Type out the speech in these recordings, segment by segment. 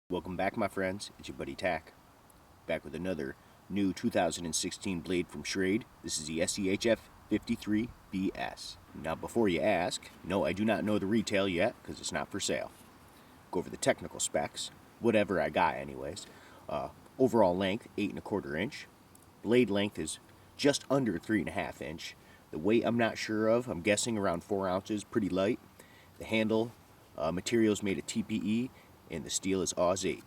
Welcome back, my friends. It's your buddy Tack, back with another new 2016 blade from Schrade. This is the SCHF 53BS. Now, before you ask, no, I do not know the retail yet because it's not for sale. Go over the technical specs, whatever I got, anyways. Overall length 8¼ inch. Blade length is just under 3½ inch. The weight I'm not sure of. I'm guessing around 4 ounces. Pretty light. The handle material is made of TPE. And the steel is Aus 8.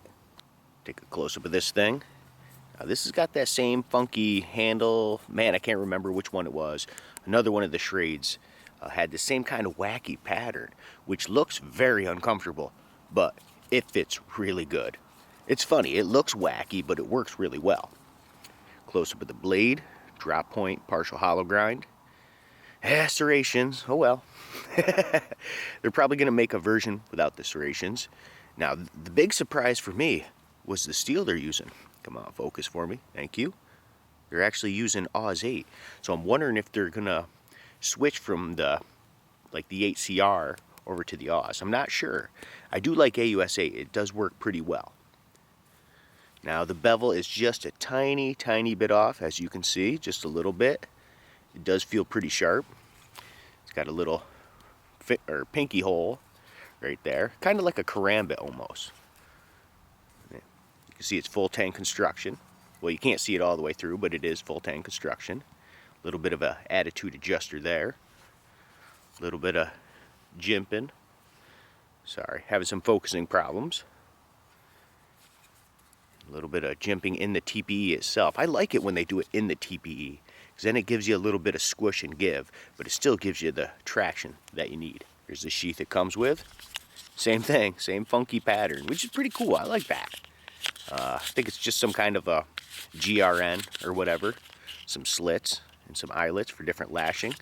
Take a close-up of this thing. Now this has got that same funky handle. Man, I can't remember which one it was. Another one of the Schrades had the same kind of wacky pattern, which looks very uncomfortable, but it fits really good. It's funny, it looks wacky, but it works really well. Close-up of the blade, drop point, partial hollow grind. Serrations, oh well. They're probably going to make a version without the serrations. Now, the big surprise for me was the steel they're using. Come on, focus for me. Thank you. They're actually using Aus 8. So I'm wondering if they're going to switch from the 8CR over to the Aus. I'm not sure. I do like AUS 8. It does work pretty well. Now, the bevel is just a tiny, tiny bit off, as you can see. Just a little bit. It does feel pretty sharp. It's got a little pinky hole right there, kind of like a karambit almost. You can see it's full tank construction. Well, you can't see it all the way through, but it is full tank construction. A little bit of a attitude adjuster there. A little bit of jimping. Sorry, having some focusing problems. A little bit of jimping in the TPE itself. I like it when they do it in the TPE, because then it gives you a little bit of squish and give, but it still gives you the traction that you need. Here's the sheath it comes with. Same thing, same funky pattern, which is pretty cool. I like that. I think it's just some kind of a GRN or whatever. Some slits and some eyelets for different lashing.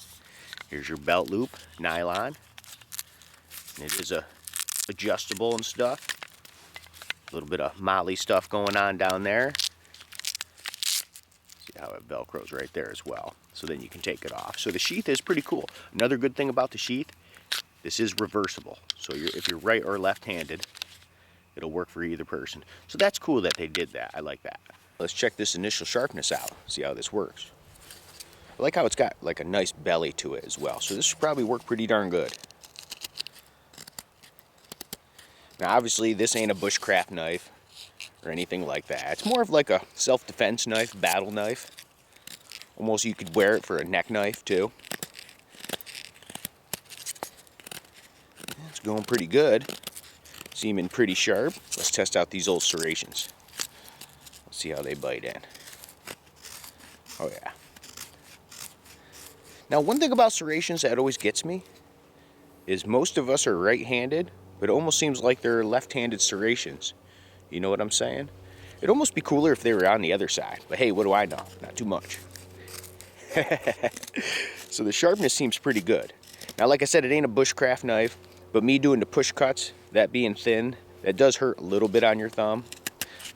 Here's your belt loop, nylon. And it is adjustable and stuff. A little bit of molly stuff going on down there. See how it velcros right there as well. So then you can take it off. So the sheath is pretty cool. Another good thing about the sheath, this is reversible. So if you're right or left-handed, it'll work for either person. So that's cool that they did that. I like that. Let's check this initial sharpness out. See how this works. I like how it's got like a nice belly to it as well. So this should probably work pretty darn good. Now obviously this ain't a bushcraft knife or anything like that. It's more of like a self-defense knife, battle knife. Almost you could wear it for a neck knife too. It's going pretty good. Seeming pretty sharp. Let's test out these old serrations. Let's see how they bite in. Oh yeah. Now one thing about serrations that always gets me is most of us are right-handed, but it almost seems like they're left-handed serrations. You know what I'm saying? It'd almost be cooler if they were on the other side. But hey, what do I know? Not too much. So the sharpness seems pretty good. Now like I said, it ain't a bushcraft knife, but me doing the push cuts, that being thin, that does hurt a little bit on your thumb.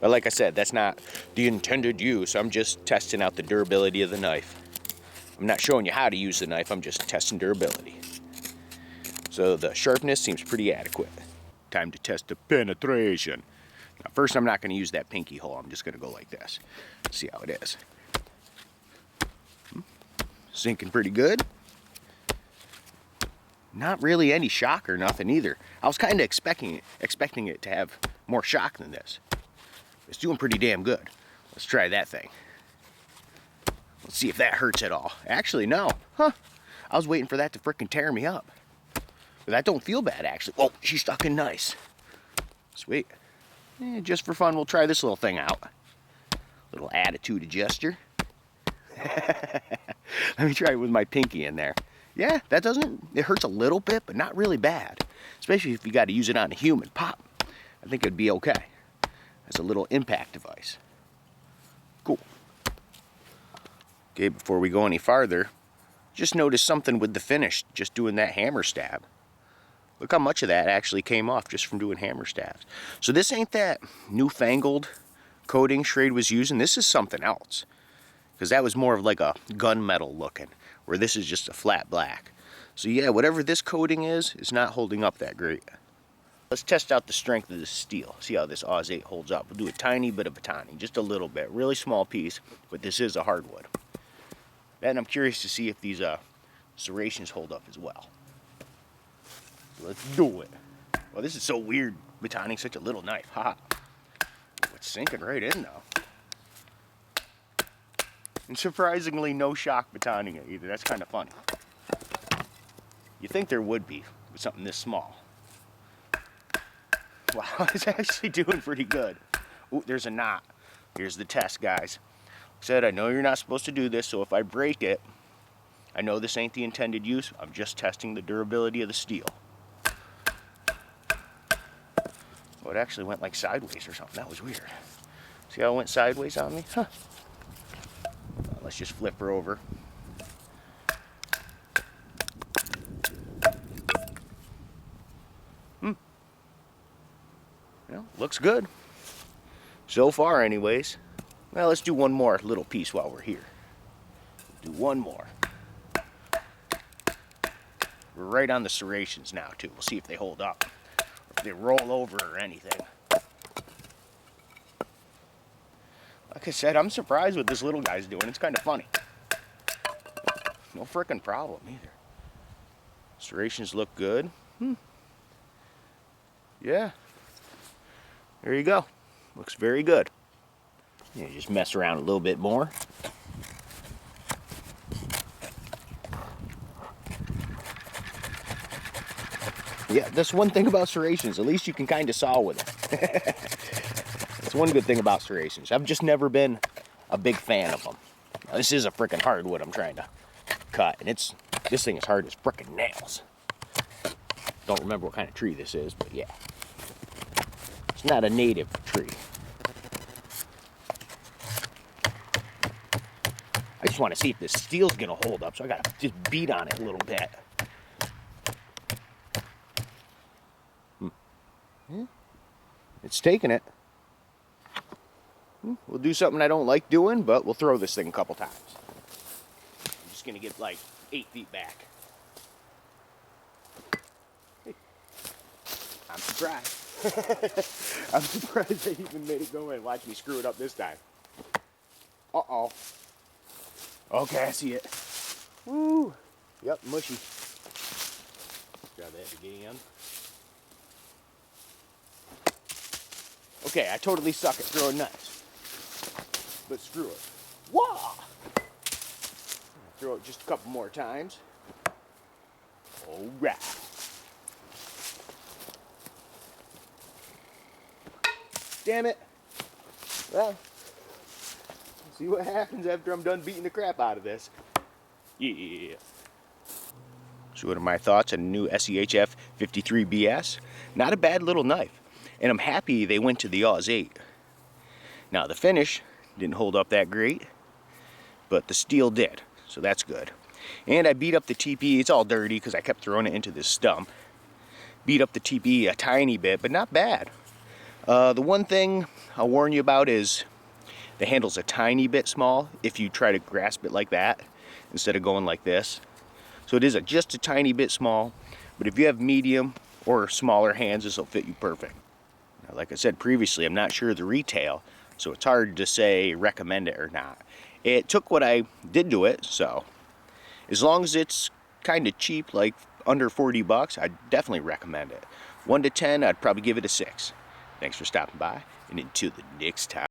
But like I said, that's not the intended use. I'm just testing out the durability of the knife. I'm not showing you how to use the knife, I'm just testing durability. So the sharpness seems pretty adequate. Time to test the penetration. Now first I'm not going to use that pinky hole, I'm just going to go like this. See how it is. Sinking pretty good. Not really any shock or nothing either. I was kind of expecting it to have more shock than this. It's doing pretty damn good. Let's try that thing. Let's see if that hurts at all. Actually, no. Huh. I was waiting for that to frickin' tear me up. But that don't feel bad, actually. Oh, she's stuck in nice. Sweet. Just for fun, we'll try this little thing out. Little attitude adjuster. Let me try it with my pinky in there. Yeah, that doesn't, it hurts a little bit, but not really bad. Especially if you got to use it on a human. Pop. I think it'd be okay. As a little impact device. Cool. Okay, before we go any farther, just noticed something with the finish, just doing that hammer stab. Look how much of that actually came off just from doing hammer stabs. So this ain't that newfangled coating Schrade was using. This is something else. Because that was more of like a gunmetal looking, where this is just a flat black. So yeah, whatever this coating is, it's not holding up that great. Let's test out the strength of this steel. See how this Oz 8 holds up. We'll do a tiny bit of batoning, just a little bit, really small piece, but this is a hardwood. And I'm curious to see if these serrations hold up as well. So let's do it. Well, this is so weird, batoning such a little knife. Ha! It's sinking right in though. And surprisingly, no shock batoning it either. That's kind of funny. You think there would be with something this small. Wow, it's actually doing pretty good. Ooh, there's a knot. Here's the test, guys. Like I said, I know you're not supposed to do this, so if I break it, I know this ain't the intended use. I'm just testing the durability of the steel. Oh, it actually went like sideways or something. That was weird. See how it went sideways on me? Huh. Let's just flip her over. Well, looks good. So far, anyways. Well, let's do one more little piece while we're here. Do one more. We're right on the serrations now, too. We'll see if they hold up, or if they roll over or anything. Like I said, I'm surprised what this little guy's doing. It's kind of funny. No frickin' problem either. Serrations look good. Yeah. There you go. Looks very good. You just mess around a little bit more. Yeah, that's one thing about serrations. At least you can kind of saw with it. That's one good thing about serrations. I've just never been a big fan of them. Now, this is a frickin' hardwood I'm trying to cut, and this thing is hard as frickin' nails. Don't remember what kind of tree this is, but yeah. It's not a native tree. I just want to see if this steel's gonna hold up, so I gotta just beat on it a little bit. It's taking it. We'll do something I don't like doing, but we'll throw this thing a couple times. I'm just gonna get like 8 feet back. Hey. I'm surprised. I'm surprised they even made it go in. Watch me screw it up this time. Uh-oh. Okay, I see it. Woo! Yep, mushy. Grab that again. Okay, I totally suck at throwing knives. But screw it. Wah! Throw it just a couple more times. Alright. Damn it. Well, see what happens after I'm done beating the crap out of this. Yeah. So what are my thoughts on a new SCHF 53BS? Not a bad little knife. And I'm happy they went to the Oz 8. Now the finish didn't hold up that great, but the steel did, so that's good. And I beat up the TP. It's all dirty because I kept throwing it into this stump. Beat up the TP a tiny bit, but not bad. The one thing I'll warn you about is the handle's a tiny bit small if you try to grasp it like that instead of going like this. So it is just a tiny bit small, but if you have medium or smaller hands, this will fit you perfect. Now, like I said previously, I'm not sure of the retail, so it's hard to say recommend it or not. It took what I did to it, so as long as it's kind of cheap, like under 40 bucks, I'd definitely recommend it. 1 to 10, I'd probably give it a 6. Thanks for stopping by, and until the next time.